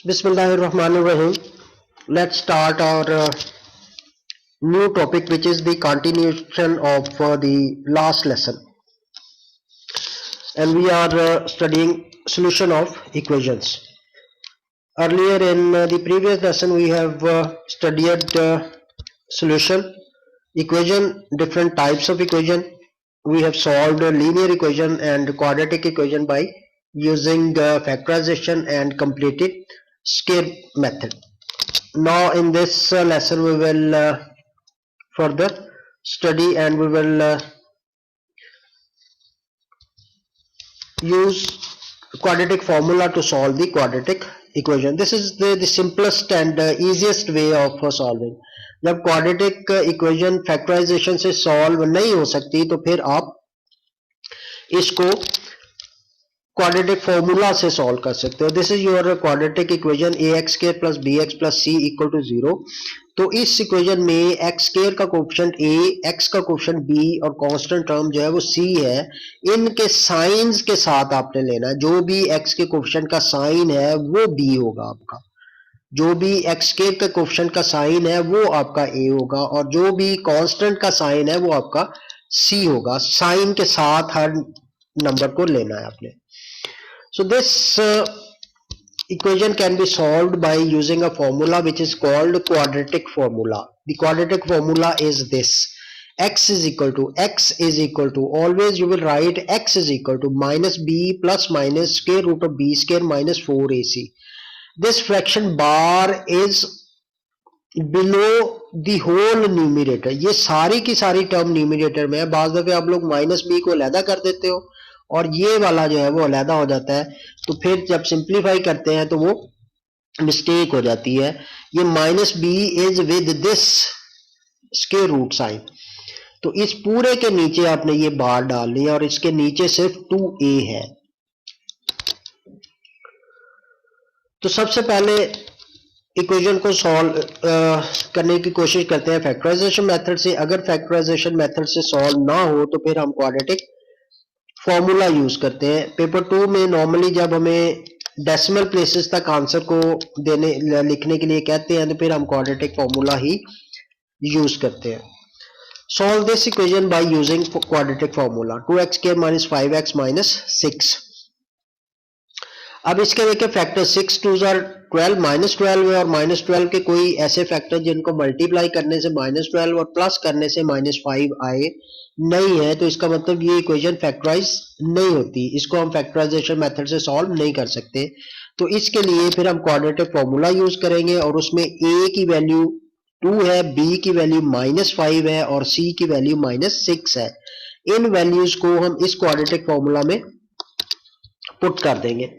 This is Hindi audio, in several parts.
Bismillahirrahmanirrahim. Let's start our new topic, which is the continuation of the last lesson. And we are studying solution of equations. Earlier in the previous lesson, we have studied solution, equation, different types of equation. We have solved a linear equation and quadratic equation by using factorization and completed scale method. Now in this lesson we will further study and we will use quadratic formula to solve the quadratic equation. This is the simplest and easiest way of solving. जब quadratic equation factorization से solve नहीं हो सकती तो फिर आप इसको quadratic formula से solve कर सकते हो. This is your quadratic equation ax square plus bx plus c equal to 0. तो इस इक्वेशन में एक्स स्क्वायर का कोफिशिएंट a, x का कोफिशिएंट b और कांस्टेंट टर्म जो है वो c है. इनके साइंस के साथ आपने लेना है. जो भी x के कोफिशिएंट का साइन है वो b होगा आपका. जो भी एक्स स्क्वायर का कोफिशिएंट का साइन है वो आपका a होगा और जो भी कांस्टेंट का साइन है वो आपका c होगा. साइन के साथ हर नंबर को लेना है आपने. So this equation can be solved by using a formula which is called quadratic formula. The quadratic formula is this: x is equal to always you will write x is equal to minus b plus minus square root of b square minus 4ac. This fraction bar is below the whole numerator. ये सारी की सारी टर्म न्यूमिनेटर में है. बाज़ दफे आप लोग माइनस बी को अलहदा कर देते हो और ये वाला जो है वो अलहदा हो जाता है. तो फिर जब सिंप्लीफाई करते हैं तो वो मिस्टेक हो जाती है. ये minus b is with this square root sign. तो इस पूरे के नीचे आपने ये बार डालनी है और इसके नीचे सिर्फ 2a है. तो सबसे पहले इक्वेशन को सॉल्व करने की कोशिश करते हैं फैक्टराइजेशन मेथड से. अगर फैक्टराइजेशन मेथड से सॉल्व ना हो तो फिर हम क्वाड्रेटिक फॉर्मूला यूज करते हैं. पेपर 2 में नॉर्मली जब हमें डेसिमल प्लेसेस तक आंसर को लिखने के लिए कहते हैं तो फिर हम क्वाड्रेटिक फॉर्मूला ही यूज करते हैं. Solve this equation by using quadratic formula. 2x square minus 5x minus 6. अब इसके देखिए फैक्टर 6 2 12 माइनस 12 है और माइनस 12 के कोई ऐसे फैक्टर जिनको मल्टीप्लाई करने से माइनस 12 और प्लस करने से माइनस 5 आए नहीं है. तो इसका मतलब ये इक्वेशन फैक्टराइज नहीं होती. इसको हम फैक्टराइजेशन मेथड से सॉल्व नहीं कर सकते. तो इसके लिए फिर हम क्वाड्रेटिक फॉर्मूला यूज करेंगे और उसमें a की वैल्यू 2 है, b की वैल्यू माइनस 5 है और c की वैल्यू माइनस 6 है. इन वैल्यूज को हम इस क्वाड्रेटिक फॉर्मूला में पुट कर देंगे.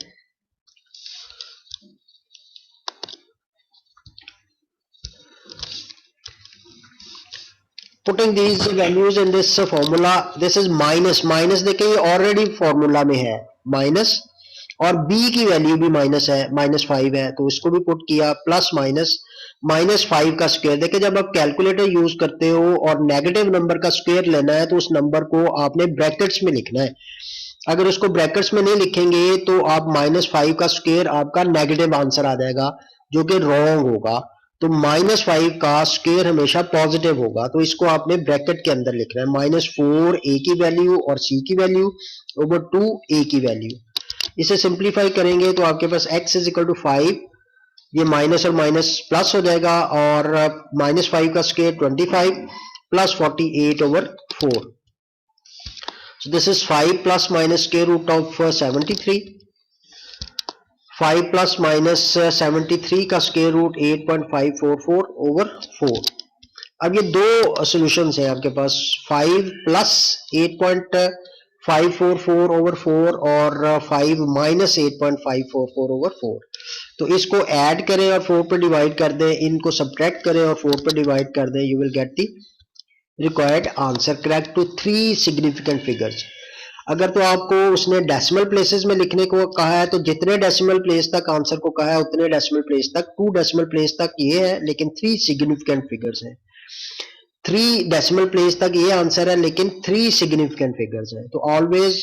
Putting these values in this formula, this is minus देखिए ये ऑलरेडी फॉर्मूला में है माइनस और b की वैल्यू भी माइनस है, माइनस 5 है तो इसको भी पुट किया. प्लस माइनस माइनस 5 का स्क्वायर. देखिए जब आप कैलकुलेटर यूज करते हो और नेगेटिव नंबर का स्क्वायर लेना है तो उस नंबर को आपने ब्रैकेट्स में लिखना है. अगर उसको ब्रैकेट्स में नहीं लिखेंगे तो आप माइनस 5 का स्क्वायर आपका नेगेटिव आंसर आ जाएगा जो कि रॉन्ग होगा. तो माइनस 5 का स्क्वायर हमेशा पॉजिटिव होगा. तो इसको आपने ब्रैकेट के अंदर लिखना है. माइनस 4 a की वैल्यू और c की वैल्यू ओवर 2 a की वैल्यू. इसे सिंप्लीफाई करेंगे तो आपके पास x इज इक्वल टू 5. ये माइनस और माइनस प्लस हो जाएगा और माइनस 5 का square 25 plus 48 over 4. So this is 5 plus minus square root of 73. 5 plus minus 73 का स्क्वायर रूट 8.544 ओवर 4. अब ये दो सॉल्यूशंस हैं आपके पास. 5 प्लस 8.544 ओवर 4 और 5 माइनस 8.544 ओवर 4. तो इसको ऐड करें और 4 पे डिवाइड कर दें. इनको सब्ट्रैक्ट करें और 4 पे डिवाइड कर दें. You will get the required answer correct to 3 significant figures. अगर तो आपको उसने डेसिमल प्लेसेस में लिखने को कहा है तो जितने डेसिमल प्लेस तक आंसर को कहा है उतने डेसिमल प्लेस तक, 2 डेसिमल प्लेस तक ये है लेकिन 3 सिग्निफिकेंट फिगर्स हैं. 3 डेसिमल प्लेस तक ये आंसर है लेकिन 3 सिग्निफिकेंट फिगर्स हैं. तो always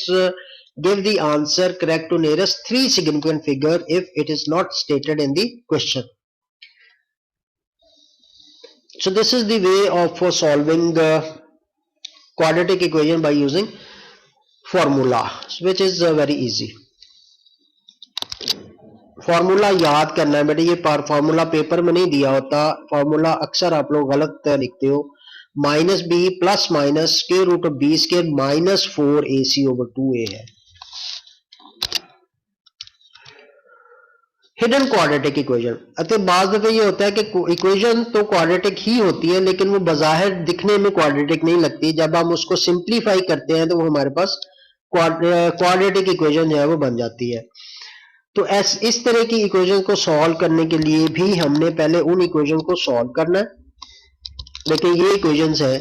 give the answer correct to nearest 3 significant figure if it is not stated in the question. So this is the way of solving quadratic equation by using formula, which is very easy. Formula याद करना है बेटे, ये फॉर्मूला पेपर में नहीं दिया होता, फॉर्मूला अक्सर आप लोग गलत लिखते हो। Minus b plus minus square root of b square minus 4ac over 2a है। हिडन क्वाड्रेटिक इक्वेशन, अतः बाज दफे ये होता है कि इक्वेशन तो क्वाड्रेटिक ही होती है लेकिन वो बाहर दिखने में क्वाड्रेटिक नहीं लगती, जब हम उसको सिंप्लीफाई करते हैं तो वो हमारे पास क्वाड्रेटिक इक्वेशन जो है वो बन जाती है। तो इस तरह की इक्वेशन को सॉल्व करने के लिए भी हमने पहले उन इक्वेशन को सॉल्व करना है। लेकिन ये इक्वेशंस है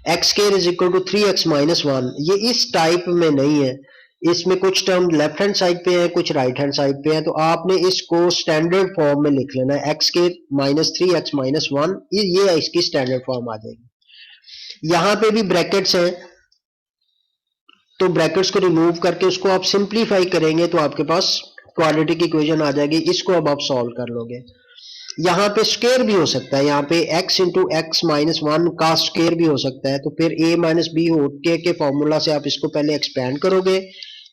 x square is equal to 3x minus 1, ये इस टाइप में नहीं है, इसमें कुछ टर्म लेफ्ट हैंड साइड पे है कुछ राइट हैंड साइड पे है, तो आपने इसको स्टैंडर्ड फॉर्म में लिख लेना है, x square minus 3x minus 1, ये इसकी स्टैंडर्ड फॉर्म आ जाएगी। यहां पे भी ब्रैकेट्स हैं तो ब्रैकेट्स को रिमूव करके उसको आप सिंप्लीफाई करेंगे तो आपके पास क्वाड्रेटिक इक्वेशन आ जाएगी। इसको अब आप सॉल्व कर लोगे। यहाँ पे स्क्वायर भी हो सकता है, यहाँ पे x इंटू एक्स माइनस 1 का स्क्वायर भी हो सकता है, तो फिर a माइनस बी होके के फॉर्मूला से आप इसको पहले एक्सपेंड करोगे,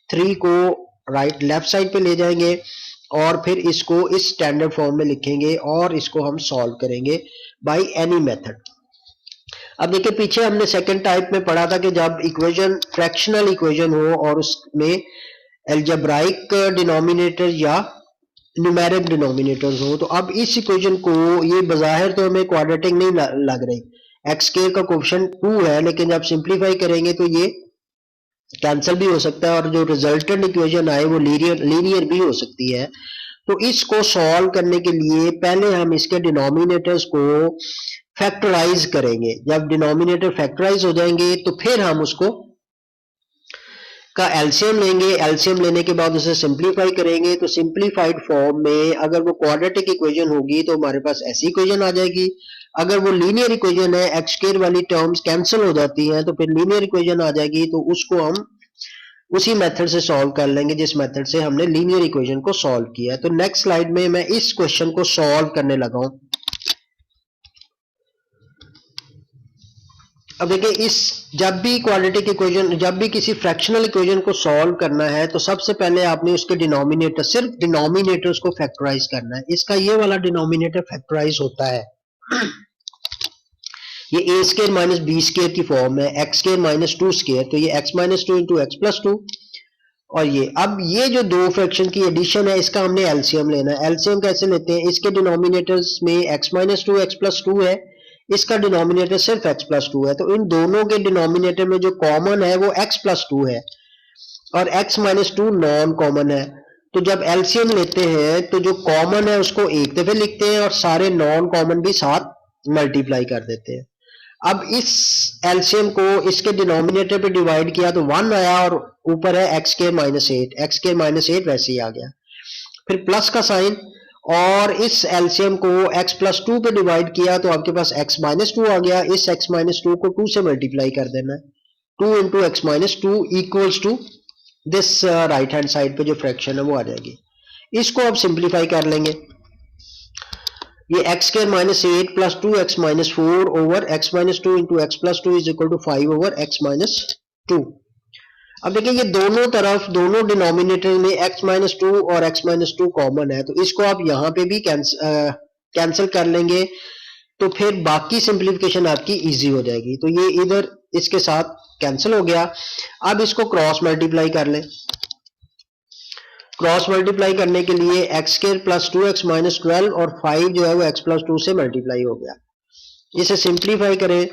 3 को राइट लेफ्ट साइड पे ले जाएंगे और फिर इसको इस स्टैंडर्ड फॉर्म में लिखेंगे और इसको हम सॉल्व करेंगे बाय एनी मेथड। अब देखिए पीछे हमने सेकंड टाइप में पढ़ा था कि जब इक्वेशन फ्रैक्शनल इक्वेशन हो और उसमें एल्जेब्राइक डिनोमिनेटर या न्यूमेरिक डिनोमिनेटर्स हो, तो अब इस इक्वेशन को ये बाहर तो हमें क्वाड्रेटिक नहीं लग रही, एक्स स्क्वायर का कोएफिशिएंट 2 है, लेकिन जब सिंप्लीफाई करेंगे तो ये कैंसिल भी हो सकता है और जो रिजल्टेंट इक्वेशन आए वो लीनियर भी हो सकती है। तो इसको सॉल्व करने के लिए पहले हम इसके डिनोमिनेटर्स को फैक्टराइज करेंगे, जब डिनोमिनेटर फैक्टराइज हो जाएंगे तो फिर हम उसको का एलसीएम लेंगे, एलसीएम लेने के बाद उसे सिंप्लीफाई करेंगे, तो सिंप्लीफाइड फॉर्म में अगर वो क्वाड्रेटिक इक्वेशन होगी तो हमारे पास ऐसी इक्वेशन आ जाएगी, अगर वो लीनियर इक्वेशन है एक्स स्क्वायर वाली टर्म्स कैंसिल हो जाती हैं तो फिर लीनियर इक्वेशन आ जाएगी, तो उसको हम उसी मेथड से सॉल्व कर लेंगे जिस मेथड से हमने लीनियर इक्वेशन को सॉल्व किया है। तो नेक्स्ट स्लाइड में मैं इस क्वेश्चन को सॉल्व करने लगा हूं। अब देखिए इस जब भी क्वाड्रेटिक इक्वेशन, जब भी किसी फ्रैक्शनल इक्वेशन को सॉल्व करना है तो सबसे पहले आपने उसके डिनोमिनेटर, सिर्फ डिनोमिनेटर्स को फैक्टराइज करना है। इसका ये वाला डिनोमिनेटर फैक्टराइज होता है, ये ए स्क्वायर माइनस बी स्क्वायर की फॉर्म है, एक्स स्क्वायर माइनस 2 स्क्वायर, तो ये x minus 2 into x plus 2, और ये अब ये जो दो फ्रैक्शन की एडिशन है इसका हमने एलसीएम लेना है। एलसीएम कैसे लेते हैं, इसके डिनोमिनेटर्स में एक्स माइनस 2 एक्स प्लस 2 है, इसका डिनोमिनेटर सिर्फ x प्लस 2 है, तो इन दोनों के डिनोमिनेटर में जो कॉमन है वो x प्लस 2 है और x माइनस 2 नॉन कॉमन है। तो जब एलसीएम लेते हैं तो जो कॉमन है उसको एक दफे लिखते हैं और सारे नॉन कॉमन भी साथ मल्टीप्लाई कर देते हैं। अब इस एलसीएम को इसके डिनोमिनेटर पे डिवाइड किया तो 1 आया और ऊपर है x square minus 8, x square minus 8 वैसे ही आ गया, फिर प्लस का साइन और इस एलसीएम को x प्लस 2 पे डिवाइड किया तो आपके पास x माइनस 2 आ गया, इस x माइनस 2 को 2 से मल्टीप्लाई कर देना है, 2 into x minus 2 equals to this right hand side पे जो फ्रैक्शन है वो आ जाएगी। इसको अब सिंप्लीफाई कर लेंगे, ये x square minus 8 plus 2 x minus 4 over x minus 2 into x plus 2 is equal to 5 over x minus 2। अब देखिए ये दोनों तरफ, दोनों डिनोमिनेटर में x माइनस 2 और x माइनस 2 कॉमन है, तो इसको आप यहाँ पे भी कैंसिल कर लेंगे तो फिर बाकी सिंप्लीफिकेशन आपकी इजी हो जाएगी। तो ये इधर इसके साथ कैंसिल हो गया। अब इसको क्रॉस मल्टीप्लाई कर लें, क्रॉस मल्टीप्लाई करने के लिए x square plus 2x minus 12 और 5 जो है वो x प्लस 2 से मल्टीप्लाई हो गया। इसे सिंप्लीफाई करें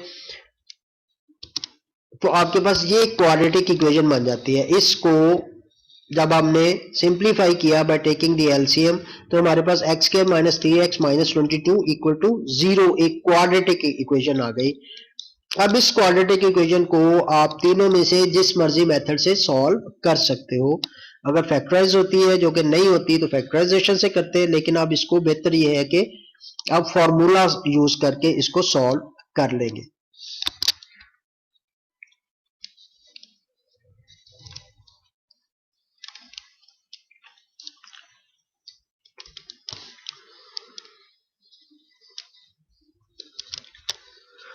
तो आपके पास ये क्वाड्रेटिक इक्वेशन बन जाती है। इसको जब हमने सिंप्लीफाई किया बाय टेकिंग द एलसीएम तो हमारे पास x square minus 3x minus 22 equal to 0 एक क्वाड्रेटिक इक्वेशन आ गई। अब इस क्वाड्रेटिक इक्वेशन को आप तीनों में से जिस मर्जी मेथड से सॉल्व कर सकते हो। अगर फैक्टराइज होती है, जो कि नहीं होती, तो फैक्टराइजेशन से करते हैं, लेकिन अब इसको बेहतर ये है कि आप फॉर्मूला यूज करके इसको सॉल्व कर लेंगे।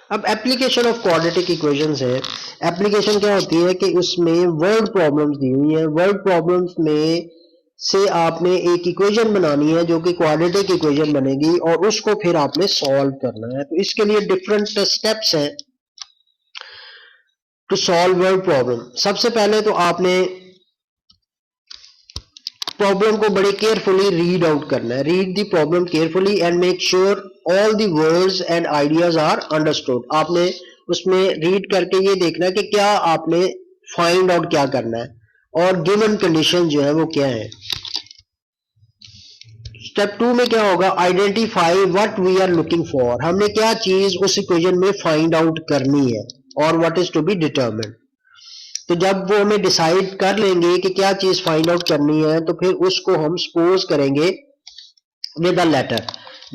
अब एप्लीकेशन ऑफ क्वाड्रेटिक इक्वेशंस है। एप्लीकेशन क्या होती है कि उसमें वर्ड प्रॉब्लम्स दी हुई है, वर्ड प्रॉब्लम्स में से आपने एक इक्वेशन बनानी है जो कि क्वाड्रेटिक इक्वेशन बनेगी और उसको फिर आपने सॉल्व करना है। तो इसके लिए डिफरेंट स्टेप्स हैं टू सॉल्व वर्ड प्रॉब्लम। सबसे पहले तो आपने प्रॉब्लम को बड़े केयरफुली रीड आउट करना है। Read the problem carefully and make sure all the words and ideas are understood. आपने उसमें रीड करके ये देखना है कि क्या आपने फाइंड आउट क्या करना है और गिवन कंडीशन जो है वो क्या है। स्टेप 2 में क्या होगा, identify what we are looking for. हमने क्या चीज उस इक्वेशन में फाइंड आउट करनी है और what is to be determined. तो जब वो हमें डिसाइड कर लेंगे कि क्या चीज फाइंड आउट करनी है तो फिर उसको हम सपोज करेंगे with a letter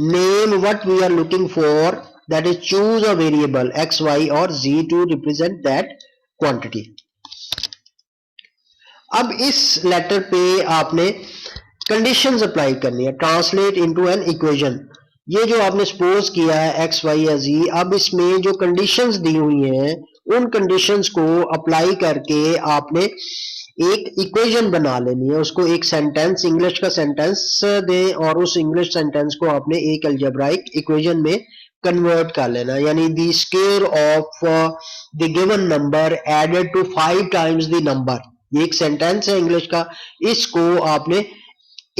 name what we are looking for, that is choose a variable x y और z to represent that quantity. अब इस लेटर पे आपने कंडीशंस अप्लाई करनी है, ट्रांसलेट इनटू एन इक्वेशन। ये जो आपने सपोज किया है x y या z, अब इसमें जो कंडीशंस दी हुई हैं उन कंडीशंस को अप्लाई करके आपने एक इक्वेशन बना लेनी है। उसको एक सेंटेंस, इंग्लिश का सेंटेंस दें और उस इंग्लिश सेंटेंस को आपने एक अलजेब्राइक इक्वेशन में कन्वर्ट कर लेना, यानी the square of the given number added to 5 times the number. ये एक सेंटेंस है इंग्लिश का, इसको आपने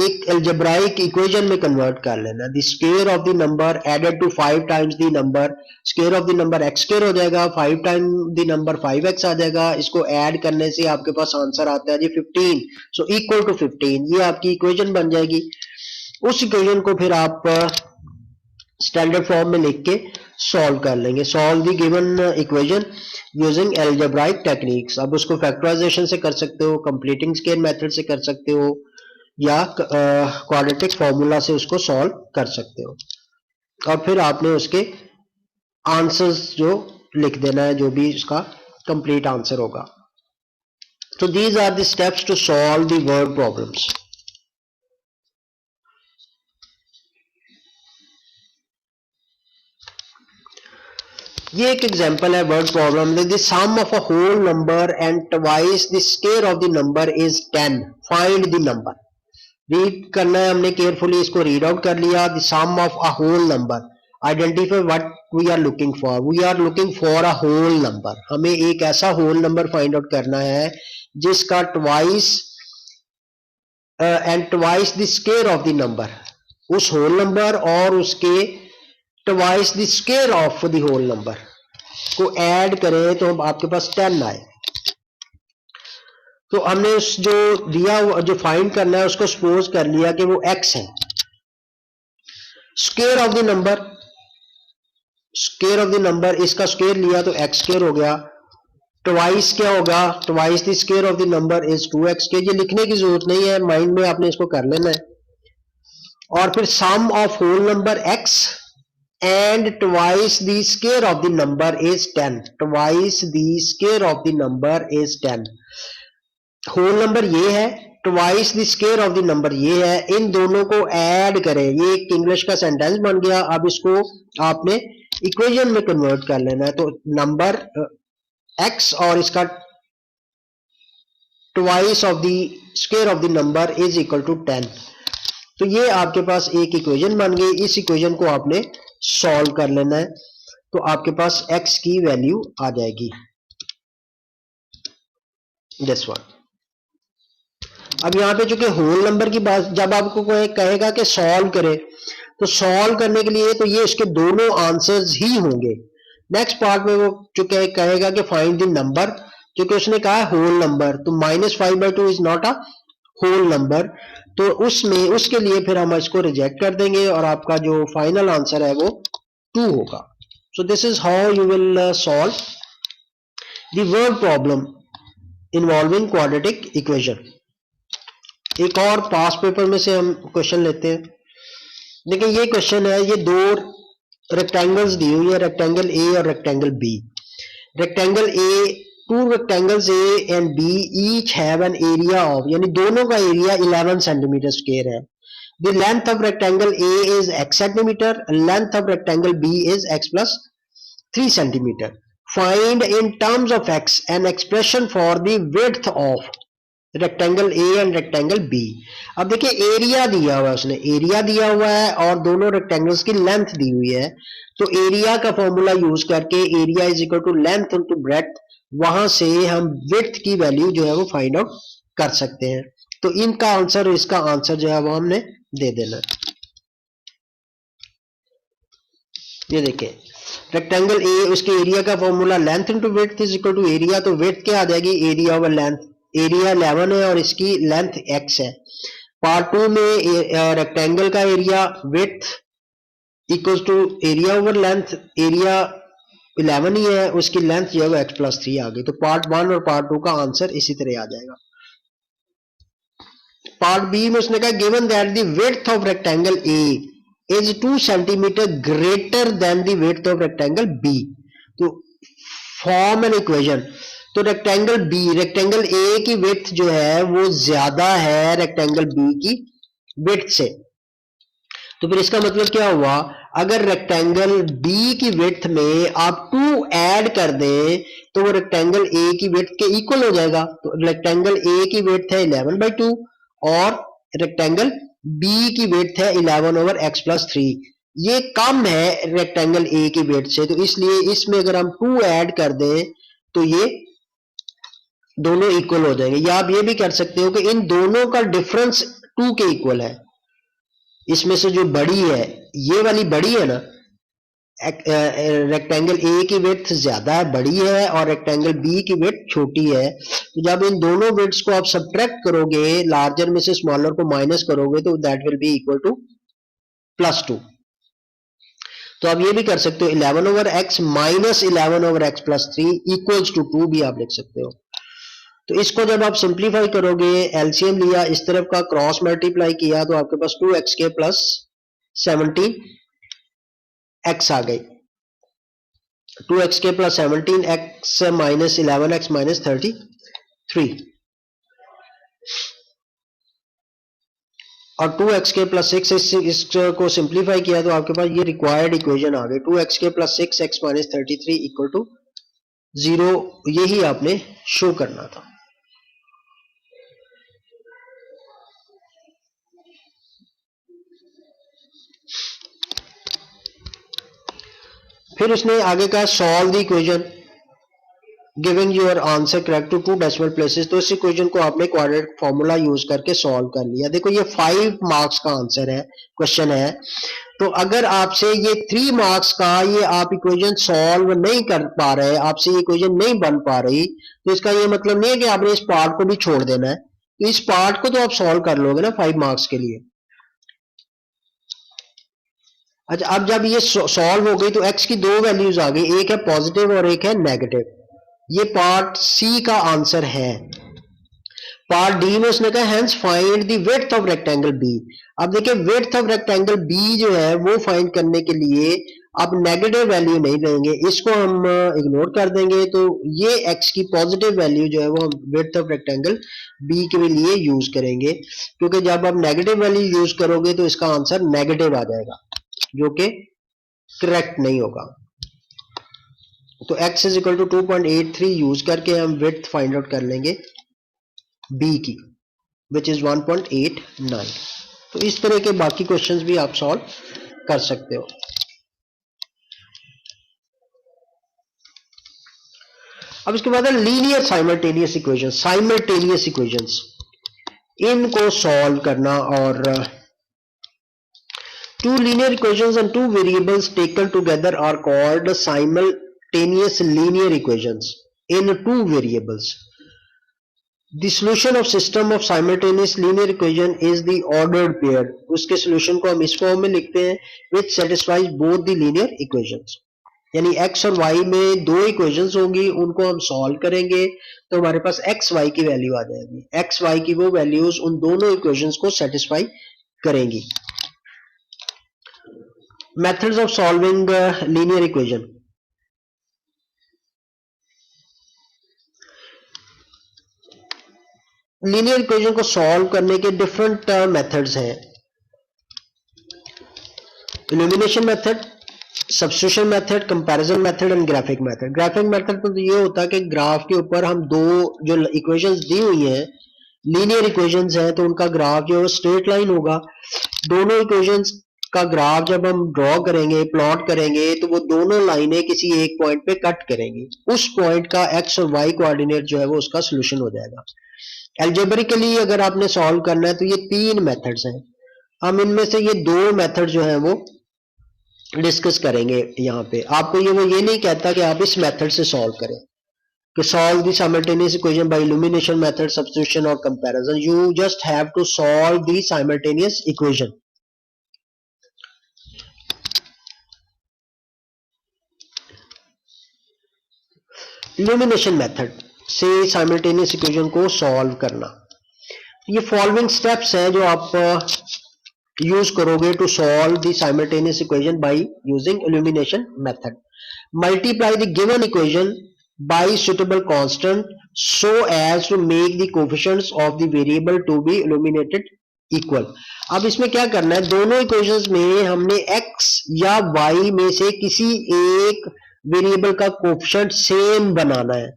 एक अलजेब्राइक इक्वेशन में कन्वर्ट कर लेना। The square of the number added to 5 times the number, square of the number x square हो जाएगा, 5 टाइम द नंबर 5x आ जाएगा। इसको ऐड करने से आपके पास आंसर आता है जी 15, सो इक्वल टू 15। ये आपकी इक्वेशन बन जाएगी। उस इक्वेशन को फिर आप स्टैंडर्ड फॉर्म में लिख के सॉल्व कर लेंगे। Solve the given equation using algebraic techniques. अब उसको फैक्टराइजेशन से कर सकते हो, कंप्लीटिंग स्केयर मेथड से कर सकते हो या क्वाड्रेटिक फॉर्मूला से उसको सॉल्व कर सकते हो और फिर आपने उसके आंसर्स जो लिख देना है, जो भी उसका कंप्लीट आंसर होगा। तो these are the steps to solve the word problems. ये एक एग्जांपल है word problem. The sum of a whole number and twice the square of the number is 10, find the number. Read करना है हमने केयरफुली, इसको रीड आउट कर लिया। The sum of a whole number, identify what we are looking for. We are looking for a whole number. हमें एक ऐसा होल नंबर फाइंड आउट करना है जिसका twice and twice the square of the number, उस होल नंबर और उसके twice the square of the whole number को ऐड करें तो आपके पास 10 आए। तो हमने उस जो दिया जो फाइंड करना है उसको सपोज कर लिया कि वो x है। Square of the number, square of the number, इसका स्क्वायर लिया तो x स्क्वायर हो गया। ट्वाइस क्या होगा, twice the square of the number is 2x के। ये लिखने की जरूरत नहीं है, माइंड में आपने इसको कर लेना है। और फिर sum of whole number x and twice the square of the number is 10, twice the square of the number is 10। Whole number ये है, twice the square of the number ये है, इन दोनों को ऐड करें, ये एक इंग्लिश का सेंटेंस बन गया। अब इसको आपने इक्वेशन में कन्वर्ट कर लेना है। तो नंबर x और इसका twice of the square of the number is equal to 10। तो ये आपके पास एक इक्वेशन बन गई। इस इक्वेशन को आपने सॉल्व कर लेना है तो आपके पास x की वैल्यू आ जाएगी, दिस वन। अब यहाँ पे चूंकि होल नंबर की बात, जब आपको कोई कहेगा कि सॉल्व करें तो सॉल्व करने के लिए तो ये इसके दोनों आंसर्स ही होंगे। नेक्स्ट पार्ट में वो चूंकि कहेगा कि फाइंड द नंबर, क्योंकि उसने कहा है होल नंबर, तो -5/2 is not a whole number, तो उसमें उसके लिए फिर हम इसको रिजेक्ट कर देंगे और आपका जो फाइनल आंसर है वो 2 होगा। So this is how you will solve the word problem involving quadratic equation. एक और पास पेपर में से हम क्वेश्चन लेते हैं। देखिए ये क्वेश्चन है, ये दो रेक्टेंगल्स दी हुई है, रेक्टेंगल ए और rectangle B. Rectangle A, two rectangles A and B each have an area of, यानी दोनों का एरिया 11 सेंटीमीटर स्क्वायर है। The length of rectangle A is x centimetre, length of rectangle B is x plus 3 centimeter. Find in terms of x an expression for the width of rectangle A and rectangle B. अब देखिए एरिया दिया हुआ है, उसने एरिया दिया हुआ है और दोनों रेक्टेंगल्स की लेंथ दी हुई है. तो एरिया का फॉर्मूला यूज करके area is equal to length into breadth, वहां से हम विड्थ की वैल्यू जो है वो फाइंड आउट कर सकते हैं. तो इनका आंसर, इसका आंसर जो है वो हमने दे देना. ये देखिए रेक्टेंगल ए, उसके एरिया का formula length into width is equal to area. तो विड्थ क्या आ जाएगी, एरिया ओवर लेंथ. एरिया 11 है और इसकी लेंथ x है. पार्ट 2 में रेक्टेंगल का area width equals to area over length. Area 11 ही है, उसकी लेंथ जो है वो x+3 आ गई. तो पार्ट 1 और पार्ट 2 का आंसर इसी तरह आ जाएगा. पार्ट बी में उसने कहा given that the width of rectangle A is 2 centimetre greater than the width of rectangle B. तो फॉर्म एन इक्वेशन. तो रेक्टेंगल बी, रेक्टेंगल ए की विड्थ जो है वो ज्यादा है रेक्टेंगल बी की विड्थ से. तो फिर इसका मतलब क्या हुआ, अगर रेक्टेंगल बी की विड्थ में आप 2 ऐड कर दें तो वो रेक्टेंगल ए की विड्थ के इक्वल हो जाएगा. तो रेक्टेंगल ए की विड्थ है 11/2 और रेक्टेंगल बी की विड्थ है 11/x+3. ये कम है रेक्टेंगल ए की विड्थ से, तो इसलिए इसमें अगर हम 2 ऐड कर दें तो ये दोनों इक्वल हो जाएंगे. या आप ये भी कर सकते हो कि इन दोनों का डिफरेंस 2 के इक्वल है. इसमें से जो बड़ी है, ये वाली बड़ी है ना, रेक्टेंगल ए की विड्थ ज्यादा है, बड़ी है, और रेक्टेंगल बी की विड्थ छोटी है. तो जब इन दोनों विड्थ्स को आप सब्ट्रैक्ट करोगे, लार्जर में से स्मॉलर को माइनस करोगे, तो that will be equal to +2. तो आप ये भी कर सकते हो 11/x minus 11/x+3 equals to 2 भी आप लिख सकते हो. तो इसको जब आप सिंप्लीफाई करोगे, एलसीएम लिया, इस तरफ का क्रॉस मल्टीप्लाई किया, तो आपके पास 2x प्लस 17x आ गई. 2x plus 17x minus 11x minus 33 और 2x प्लस 6 इसको सिंप्लीफाई किया तो आपके पास ये रिक्वायर्ड इक्वेशन आ गई. 2x plus 6x minus 33 equal to 0. यही आपने शो करना था. फिर उसने आगे कहा solve the equation giving your answer correct to 2 decimal places. तो इस इक्वेशन को आपने क्वाड्रेटिक फॉर्मूला यूज करके सॉल्व कर लिया. देखो ये 5 मार्क्स का आंसर है, क्वेश्चन है. तो अगर आपसे ये 3 मार्क्स का ये आप इक्वेशन सॉल्व नहीं कर पा रहे, आपसे ये इक्वेशन नहीं बन पा रही, तो इसका ये मतलब नहीं है कि आपने इस पार्ट को भी छोड़ देना है. तो इस पार्ट को तो आप सॉल्व कर लोगे ना 5 मार्क्स के लिए. अच्छा, अब जब ये सॉल्व हो गई तो x की 2 वैल्यूज आ गई, एक है पॉजिटिव और एक है नेगेटिव. ये पार्ट सी का आंसर है. पार्ट डी में उसने कहा hence find the width of rectangle B. अब देखिए विड्थ ऑफ रेक्टेंगल बी जो है वो फाइंड करने के लिए आप नेगेटिव वैल्यू नहीं लेंगे, इसको हम इग्नोर कर देंगे. तो ये x की पॉजिटिव वैल्यू जो है वो हम विड्थ ऑफ रेक्टेंगल बी के लिए यूज करेंगे, क्योंकि जब आप नेगेटिव वैल्यू यूज करोगे तो इसका आंसर नेगेटिव आ जाएगा, जो कि करेक्ट नहीं होगा. तो x is equal to 2.83 use करके हम विड्थ फाइंड आउट कर लेंगे b की, विच इज 1.89. तो इस तरह के बाकी क्वेश्चंस भी आप सॉल्व कर सकते हो. अब इसके बाद है linear simultaneous equations. Simultaneous equations इनको सॉल्व करना, और two linear equations and two variables taken together are called simultaneous linear equations in two variables. The solution of system of simultaneous linear equation is the ordered pair. उसके solution को हम इस फॉर्म में लिखते हैं which satisfies both the linear equations. यानी x और y में 2 equations होंगी, उनको हम solve करेंगे तो हमारे पास x y की वैल्यू आ जाएगी. x y की वो वैल्यूज उन दोनों equations को satisfy करेंगी. Methods of solving linear equation. Linear equation को सॉल्व करने के डिफरेंट मेथड्स हैं. Illumination method, substitution method, comparison method and graphic method. Graphic method तो ये होता है कि ग्राफ के ऊपर हम दो जो इक्वेशंस दी हुई हैं, लीनियर इक्वेशंस हैं, तो उनका ग्राफ जो है स्ट्रेट लाइन होगा। दोनों इक्वेशंस का ग्राफ जब हम ड्रॉ करेंगे, प्लॉट करेंगे, तो वो दोनों लाइनें किसी एक पॉइंट पे कट करेंगी। उस पॉइंट का एक्स और वाई कोऑर्डिनेट जो है वो उसका सोल्यूशन हो जाएगा। एल्जेब्रिकली अगर आपने सॉल्व करना है तो ये 3 मेथड्स हैं। हम इनमें से ये 2 मेथड जो है वो डिस्कस करेंगे यहाँ पे। आपको वो ये नहीं कहता कि आप इस मेथड से सॉल्व करें कि solve the simultaneous equation by elimination method, substitution और comparison. You just have to solve the simultaneous equation. Elimination method से साइमल्टेनियस इक्वेशन को सॉल्व करना। ये फॉलोइंग स्टेप्स हैं जो आप यूज करोगे to solve the simultaneous equation by using elimination method. Multiply the given equation by suitable constant so as to make the coefficients of the variable to be illuminated equal। अब इसमें क्या करना है, दोनों इक्वेशंस में हमने x या y में से किसी एक वेरिएबल का कोफिशिएंट सेम बनाना है।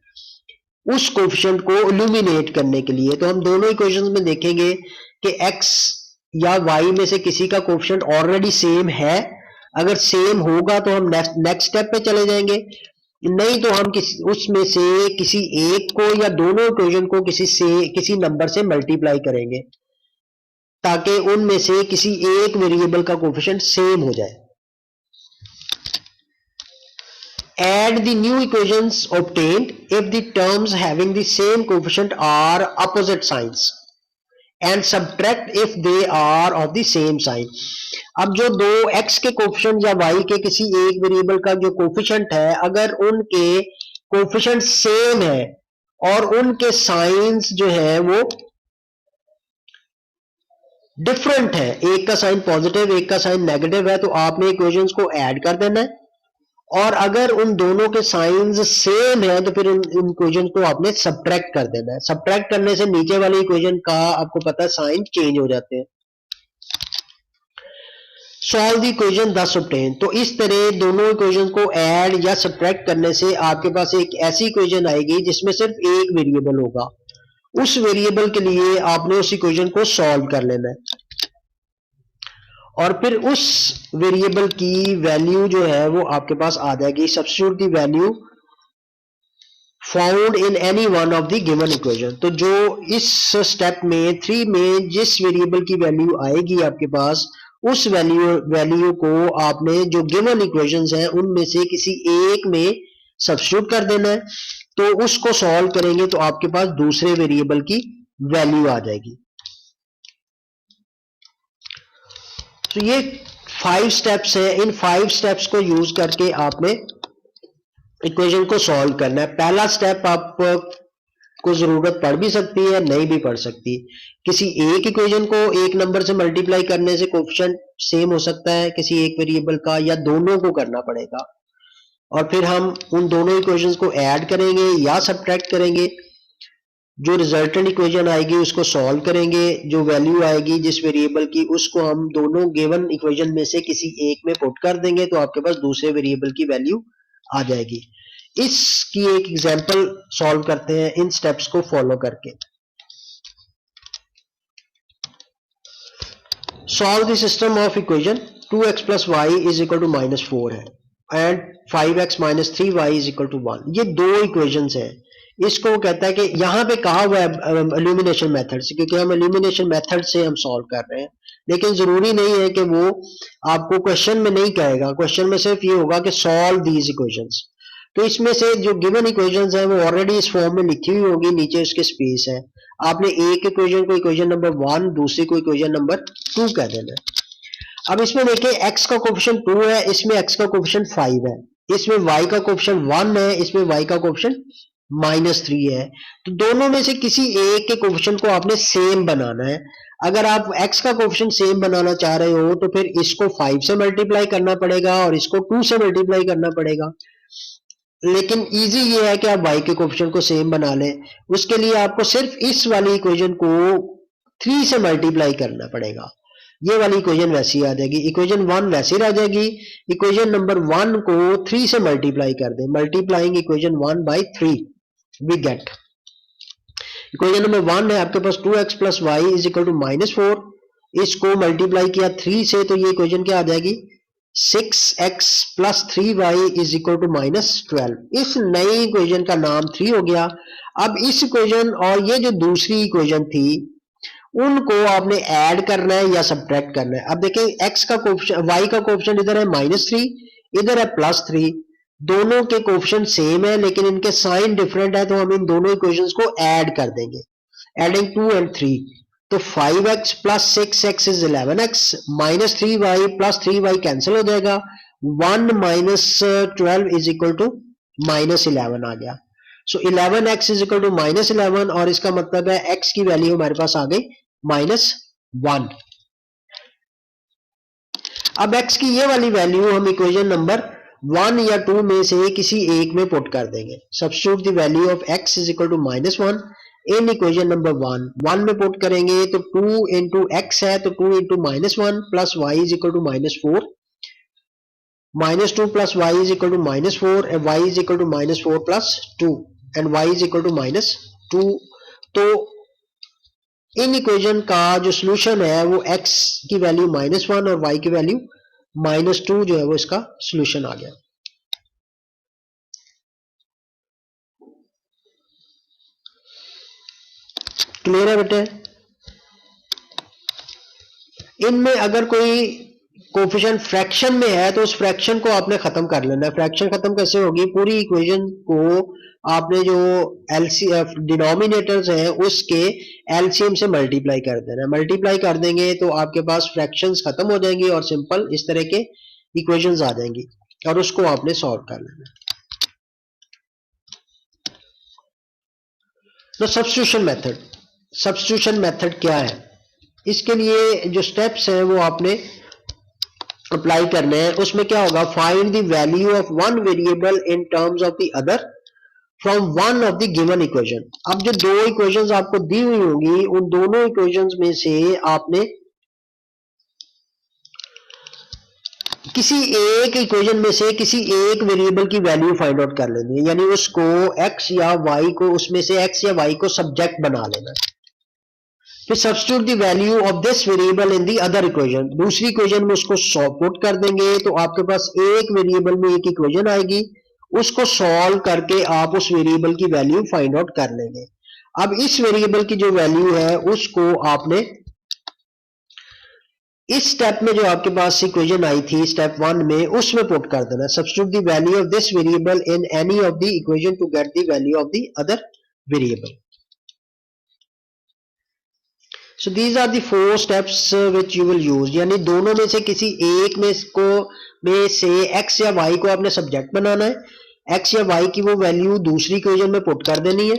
उस कोफिशिएंट को इल्यूमिनेट करने के लिए तो हम दोनों इक्वेशंस में देखेंगे कि x या y में से किसी का कोफिशिएंट ऑलरेडी सेम है। अगर सेम होगा तो हम नेक्स्ट स्टेप पे चले जाएंगे, नहीं तो हम उसमें से किसी एक को या दोनों इक्वेशन को किसी नंबर से मल्टीप्लाई करेंगे ताकि उनमें से किसी एक वेरिएबल का कोफिशिएंट सेम हो जाए। Add the new equations obtained if the terms having the same coefficient are opposite signs and subtract if they are of the same sign। अब जो दो x के कोफिशिएंट या y के किसी एक वेरिएबल का जो कोफिशिएंट है, अगर उनके कोफिशिएंट सेम है और उनके साइंस जो है वो डिफरेंट है, एक का साइन पॉजिटिव एक का साइन नेगेटिव है, तो आपने इक्वेशंस को ऐड कर देना है। और अगर उन दोनों के साइंस सेम है तो फिर उन इक्वेशन को आपने सब्ट्रैक्ट कर देना है। सब्ट्रैक्ट करने से नीचे वाले इक्वेशन का आपको पता है साइन चेंज हो जाते हैं। सॉल्व द इक्वेशन दस ऑब्टेन। तो इस तरह दोनों इक्वेशन को ऐड या सब्ट्रैक्ट करने से आपके पास एक ऐसी इक्वेशन आएगी जिसमें सिर्फ एक वेरिएबल होगा। उस वेरिएबल के लिए आपने उस इक्वेशन को सॉल्व कर लेना है और फिर उस वेरिएबल की वैल्यू जो है वो आपके पास आ जाएगी। Substitute the value found in any one of the given equation. तो जो इस स्टेप में 3 में जिस वेरिएबल की वैल्यू आएगी आपके पास, उस वैल्यू को आपने जो गिवन इक्वेशंस हैं उनमें से किसी एक में सब्स्टिट्यूट कर देना है। तो उसको सॉल्व करेंगे तो आपके पास दूसरे वेरिएबल की वैल्यू आ जाएगी। तो ये 5 स्टेप्स है। इन 5 स्टेप्स को यूज करके आपने इक्वेशन को सॉल्व करना है। पहला स्टेप आपको जरूरत पड़ भी सकती है, नहीं भी पड़ सकती। किसी एक इक्वेशन को एक नंबर से मल्टीप्लाई करने से कोफिशिएंट सेम हो सकता है किसी एक वेरिएबल का, या दोनों को करना पड़ेगा और फिर हम उन दोनों इक्वेशंस को ऐड करेंगे या सब्ट्रैक्ट करेंगे। जो रिजल्टेंट इक्वेशन आएगी उसको सॉल्व करेंगे, जो वैल्यू आएगी जिस वेरिएबल की उसको हम दोनों गिवन इक्वेशन में से किसी एक में पुट कर देंगे तो आपके पास दूसरे वेरिएबल की वैल्यू आ जाएगी। इसकी एक एग्जांपल सॉल्व करते हैं इन स्टेप्स को फॉलो करके। Solve the system of equation 2x + y = -4 है एंड 5x - 3y = 1। ये दो इक्वेशंस हैं। इसको कहता है कि यहां पे कहा हुआ है इल्यूमिनेशन मेथड से, क्योंकि हम इल्यूमिनेशन मेथड से हम सॉल्व कर रहे हैं, लेकिन जरूरी नहीं है कि वो आपको क्वेश्चन में नहीं कहेगा। क्वेश्चन में सिर्फ ये होगा कि सॉल्व दीज इक्वेशंस। तो इसमें से जो गिवन इक्वेशंस है वो ऑलरेडी इस फॉर्म में लिखी हुई होगी, नीचे उसके स्पेस है। आपने एक इक्वेशन को इक्वेशन नंबर 1, दूसरी को इक्वेशन नंबर 2 कह देना है। अब इसमें देखिए x का कोफिशिएंट 2 है, इसमें x का कोफिशिएंट 5 है, इसमें y का कोफिशिएंट 1 है, इसमें y का कोफिशिएंट -3 है। तो दोनों में से किसी एक के कोफिशिएंट को आपने सेम बनाना है। अगर आप x का कोफिशिएंट सेम बनाना चाह रहे हो तो फिर इसको 5 से मल्टीप्लाई करना पड़ेगा और इसको 2 से मल्टीप्लाई करना पड़ेगा। लेकिन इजी ये है कि आप y के कोफिशिएंट को सेम बना लें। उसके लिए आपको सिर्फ इस वाली इक्वेशन को 3 से मल्टीप्लाई करना पड़ेगा। ये वाली इक्वेशन वैसी आ जाएगी, इक्वेशन 1 वैसी रह जाएगी। इक्वेशन नंबर 1 को 3 से मल्टीप्लाई कर दें, multiplying equation 1 by 3 we get equation number 1 है आपके पास 2x plus y is equal to -4, इसको मल्टीप्लाई किया 3 से तो ये इक्वेशन क्या आ जाएगी 6x plus 3y is equal to -12। इस नई इक्वेशन का नाम 3 हो गया। अब इस इक्वेशन और ये जो दूसरी इक्वेशन थी उनको आपने ऐड करना है या सब्ट्रैक्ट करना है। अब देखें x का कोएफिशिएंट, y का कोएफिशिएंट इधर है -3, इधर है +3, दोनों के कोएफिशिएंट सेम है लेकिन इनके साइन डिफरेंट है, तो हम इन दोनों इक्वेशंस को ऐड कर देंगे, एडिंग 2 and 3, तो 5x plus 6x is 11x, -3y plus 3y cancel हो जाएगा, 1 माइनस 12 इज इक्वल टू -11 आ गया। सो 11x इज इक्वल टू -11 और इसका मतलब है x की वैल्यू हमारे पास आ गई -1। अब x की ये वाली वैल्यू हम इक्वेशन नंबर 1 या 2 में से किसी एक में पुट कर देंगे। Substitute the value of x is equal to -1 in equation number 1 में पुट करेंगे तो 2 इंटू x है तो 2 into -1 plus y is equal to -4, -2 plus y is equal to -4 and y is equal to -4 plus 2 and y is equal to -2। तो इन इक्वेशन का जो सॉल्यूशन है वो x की वैल्यू -1 और y की वैल्यू -2 जो है वो इसका सॉल्यूशन आ गया। क्लियर है बेटे? इनमें अगर कोई कोफिशिएंट फ्रैक्शन में है तो उस फ्रैक्शन को आपने खत्म कर लेना है। फ्रैक्शन खत्म कैसे होगी, पूरी इक्वेशन को आपने जो एलसीएफ डिनोमिनेटर्स हैं उसके एलसीएम से मल्टीप्लाई कर देना है। मल्टीप्लाई कर देंगे तो आपके पास फ्रैक्शंस खत्म हो जाएंगी और सिंपल इस तरह के इक्वेशंस आ जाएंगी और उसको आपने सॉल्व कर लेना है। तो सब्स्टिट्यूशन मेथड क्या है, इसके लिए जो स्टेप्स हैं वो आपने अप्लाई करने हैं। उसमें क्या होगा, find the value of one variable in terms of the other from one of the given equation. अब जो दो इक्वेशंस आपको दी हुई होंगी उन दोनों इक्वेशंस में से आपने किसी एक इक्वेशन में से किसी एक वेरिएबल की वैल्यू फाइंड आउट कर लेनी है, यानी उसको x या y को उसमें से x या y को सब्जेक्ट बना लेना है। फिर substitute the value of this variable in the other equation, दूसरी इक्वेशन में उसको पुट कर देंगे तो आपके पास एक वेरिएबल में एक इक्वेशन आएगी, उसको सॉल्व करके आप उस वेरिएबल की वैल्यू फाइंड आउट कर लेंगे। अब इस वेरिएबल की जो वैल्यू है उसको आपने इस स्टेप में जो आपके पास इक्वेशन आई थी स्टेप 1 में उसमें पुट कर देना। Substitute the value of this variable in any of the equation to get the value of the other variable. So these are the 4 steps which you will use, यानी दोनों में से किसी एक में से x या y को आपने सब्जेक्ट बनाना है, x या y की वो वैल्यू दूसरी इक्वेशन में पुट कर देनी है,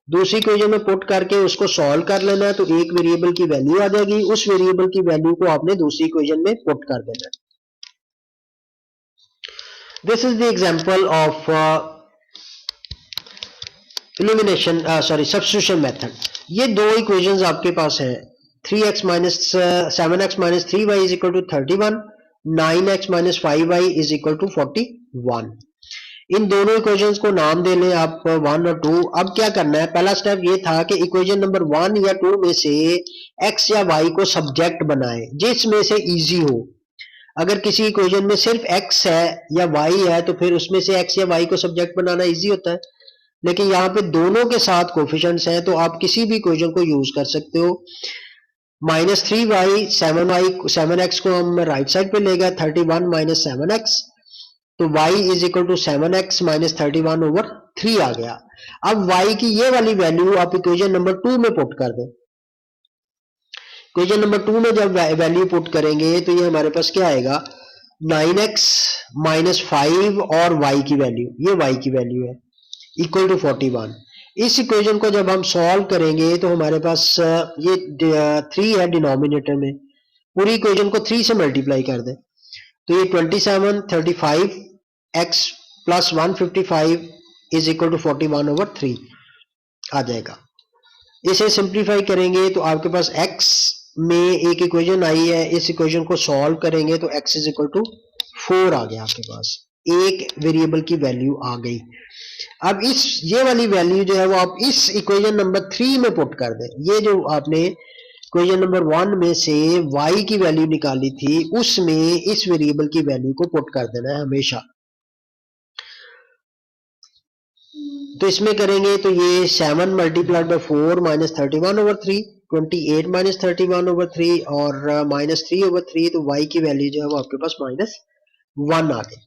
दूसरी इक्वेशन में पुट करके उसको सॉल्व कर लेना है तो एक वेरिएबल की वैल्यू आ जाएगी, उस वेरिएबल की वैल्यू को आपने दूसरी इक्वेशन में पुट कर देना है। This is the example of substitution method. ये दो इक्वेशंस आपके पास हैं, 3x minus 7x minus 3y is equal to 31, 9x minus 5y is equal to 41। इन दोनों इक्वेशंस को नाम दे लें आप 1 और 2। अब क्या करना है, पहला स्टेप ये था कि इक्वेशन नंबर 1 या 2 में से x या y को सब्जेक्ट बनाएं जिसमें से इजी हो। अगर किसी इक्वेशन में सिर्फ x है या y है तो फिर उसमें से x या y को सब्जेक्ट बनाना इजी होता है, लेकिन यहाँ पे दोनों के साथ कोफिशिएंट्स हैं तो आप किसी भी इक्वेशन को यूज कर सकते हो। -3y 7x को हम राइट साइड पे ले गए, 31 माइनस 7x, तो y is equal to 7x minus 31 over 3 आ गया। अब y की ये वाली वैल्यू आप इक्वेशन नंबर 2 में पुट कर दें। इक्वेशन नंबर 2 में जब वैल्यू पुट करेंगे तो ये हमारे पास क्या आएगा, 9x माइनस 5 और y की वैल्यू, ये y की वैल्यू है, इक्वल टू 41। इस इक्वेशन को जब हम सॉल्व करेंगे तो हमारे पास ये 3 है डिनोमिनेटर में, पूरी इक्वेशन को 3 से मल्टीप्लाई कर दें तो ये 27 35x plus 155 is equal to 41 over 3 आ जाएगा। इसे सिंप्लीफाई करेंगे तो आपके पास x में एक इक्वेशन आई है, इस इक्वेशन को सॉल्व करेंगे तो x इज इक्वल टू 4 आ गया आपके पास, एक वेरिएबल की वैल्यू आ गई। अब इस ये वाली वैल्यू जो है वो आप इस इक्वेशन नंबर 3 में पुट कर दें। ये जो आपने इक्वेशन नंबर 1 में से y की वैल्यू निकाली थी उसमें इस वेरिएबल की वैल्यू को पुट कर देना है हमेशा। तो इसमें करेंगे तो ये 7 मल्टीप्लाइड बाय 4 माइनस 31/3, 28 माइनस 31/3 और -3/3, तो y की वैल्यू जो है वो आपके पास -1 आ गई।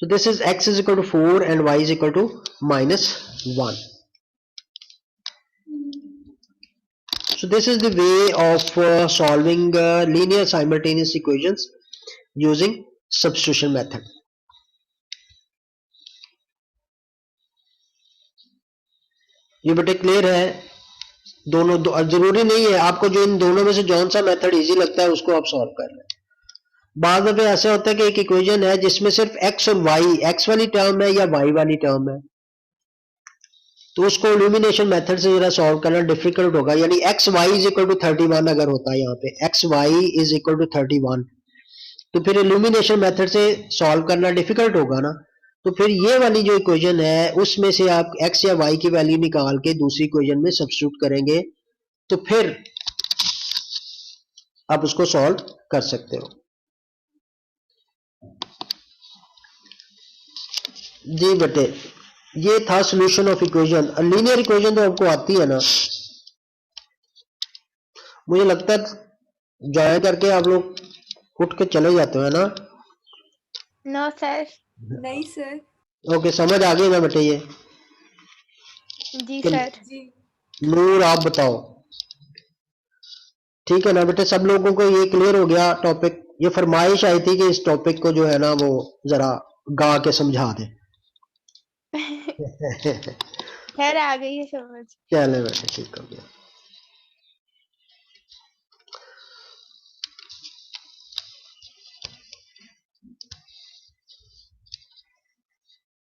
So this is x is equal to 4 and y is equal to -1. So this is the way of solving linear simultaneous equations using substitution method. ये बेटे क्लियर है? दोनों जरूरी नहीं है आपको जो इन दोनों में से जौन सा मेथड इजी लगता है उसको आप सॉल्व कर लें। बाद में ऐसा होता है कि एक इक्वेशन है जिसमें सिर्फ x और y, x वाली टर्म है या y वाली टर्म है, तो उसको इल्यूमिनेशन मेथड से जरा सॉल्व करना डिफिकल्ट होगा। यानी x y is equal to 31 अगर होता है यहाँ पे x y is equal to 31, तो फिर इल्यूमिनेशन मेथड से सॉल्व करना डिफिकल्ट होगा ना। तो फिर ये वाली जो इक्वेशन है उसमें से आप एक्स या वाई की वैल्यू निकाल के दूसरी इक्वेशन में सब्स्टिट्यूट करेंगे तो फिर आप उसको सॉल्व कर सकते हो। जी बेटे ये था solution of equation. Linear equation तो आपको आती है ना, मुझे लगता है ज्वाइन करके आप लोग उठ के चले जाते हो ना? No sir. नहीं सर। ओके समझ आ गई ना बेटे ये? जी सर। जी नूर आप बताओ, ठीक है ना बेटे? सब लोगों को ये क्लियर हो गया टॉपिक? ये फरमाइश आई थी कि इस टॉपिक को जो है ना वो जरा गा के समझा दे। खैर आ गई है समझ। चले बेटे ठीक हो गया।